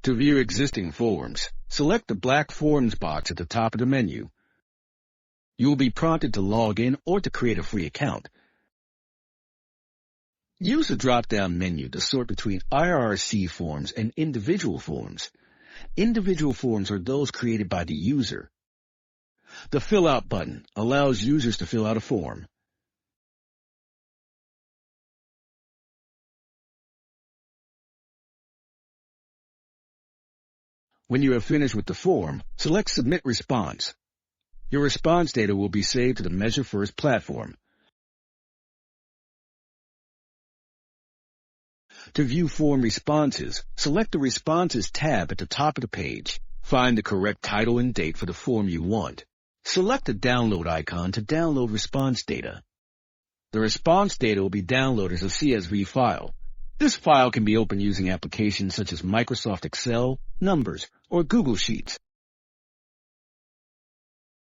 To view existing forms, select the black Forms box at the top of the menu. You will be prompted to log in or to create a free account. Use the drop-down menu to sort between IRRC forms and individual forms. Individual forms are those created by the user. The Fill Out button allows users to fill out a form. When you have finished with the form, select Submit Response. Your response data will be saved to the Measure First platform. To view form responses, select the Responses tab at the top of the page. Find the correct title and date for the form you want. Select the Download icon to download response data. The response data will be downloaded as a CSV file. This file can be opened using applications such as Microsoft Excel, Numbers, or Google Sheets.